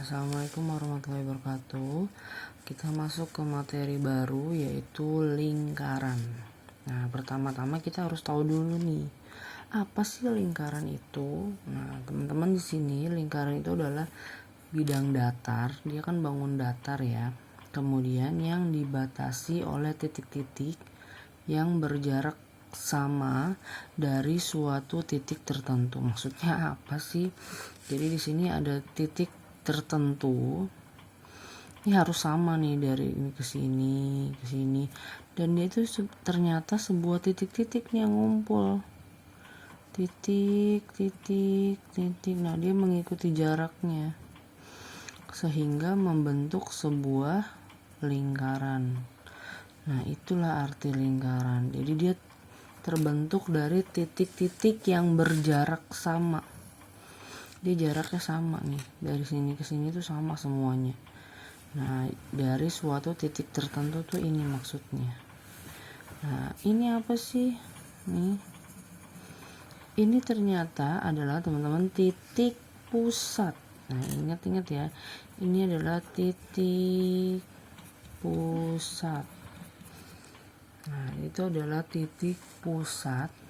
Assalamualaikum warahmatullahi wabarakatuh. Kita masuk ke materi baru, yaitu lingkaran. Nah, pertama-tama kita harus tahu dulu nih, apa sih lingkaran itu? Nah, teman-teman, di sini lingkaran itu adalah bidang datar. Dia kan bangun datar ya. Kemudian yang dibatasi oleh titik-titik yang berjarak sama dari suatu titik tertentu. Maksudnya apa sih? Jadi di sini ada titik tertentu, ini harus sama nih dari ini ke sini, dan dia itu ternyata sebuah titik-titik yang ngumpul, titik. Nah, dia mengikuti jaraknya sehingga membentuk sebuah lingkaran. Nah, itulah arti lingkaran. Jadi dia terbentuk dari titik-titik yang berjarak sama. Dia jaraknya sama nih, dari sini ke sini tuh sama semuanya. Nah, dari suatu titik tertentu tuh ini maksudnya. Nah, ini apa sih? Nih, ini ternyata adalah teman-teman titik pusat. Nah, ingat-ingat ya, ini adalah titik pusat. Nah, itu adalah titik pusat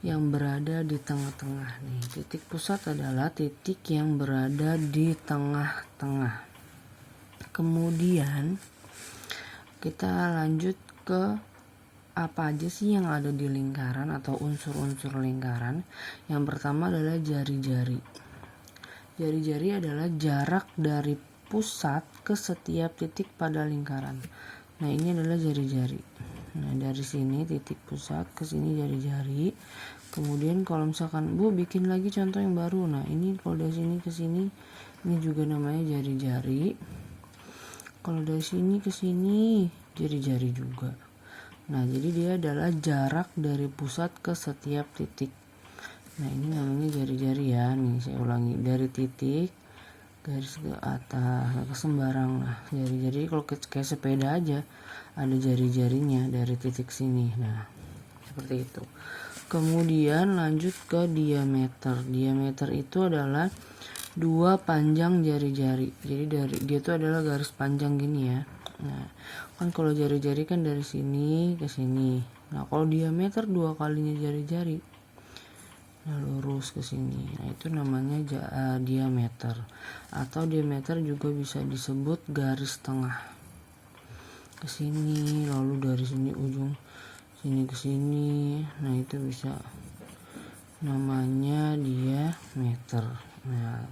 yang berada di tengah-tengah nih. Titik pusat adalah titik yang berada di tengah-tengah. Kemudian kita lanjut ke apa aja sih yang ada di lingkaran atau unsur-unsur lingkaran. Yang pertama adalah jari-jari. Jari-jari adalah jarak dari pusat ke setiap titik pada lingkaran. Nah, ini adalah jari-jari. Nah, dari sini titik pusat ke sini jari-jari. Kemudian kalau misalkan Bu bikin lagi contoh yang baru. Nah, ini kalau dari sini ke sini ini juga namanya jari-jari. Kalau dari sini ke sini jari-jari juga. Nah, jadi dia adalah jarak dari pusat ke setiap titik. Nah, ini namanya jari-jari ya. Nih saya ulangi, dari titik garis ke atas ke sembarang. Nah, jari-jari kalau kayak sepeda aja ada jari-jarinya dari titik sini. Nah, seperti itu. Kemudian lanjut ke diameter. Diameter itu adalah dua panjang jari-jari. Jadi dari dia itu adalah garis panjang gini ya. Nah, kan kalau jari-jari kan dari sini ke sini. Nah, kalau diameter dua kalinya jari-jari, nah lurus ke sini. Nah, itu namanya diameter. Atau diameter juga bisa disebut garis tengah. Ke sini, lalu dari sini ujung sini ke sini. Nah, itu bisa namanya diameter. Nah,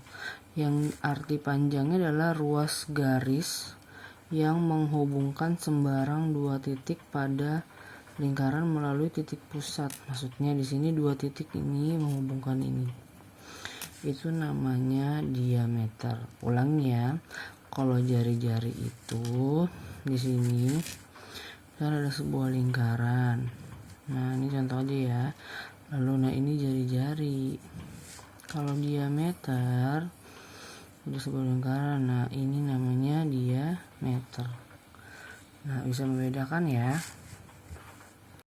yang arti panjangnya adalah ruas garis yang menghubungkan sembarang dua titik pada lingkaran melalui titik pusat. Maksudnya di sini dua titik ini menghubungkan ini. Itu namanya diameter. Ulang ya. Kalau jari-jari itu di sini kan ada sebuah lingkaran. Nah, ini contoh aja ya. Lalu nah ini jari-jari. Kalau diameter di sebuah lingkaran, nah ini namanya diameter. Nah, bisa membedakan ya.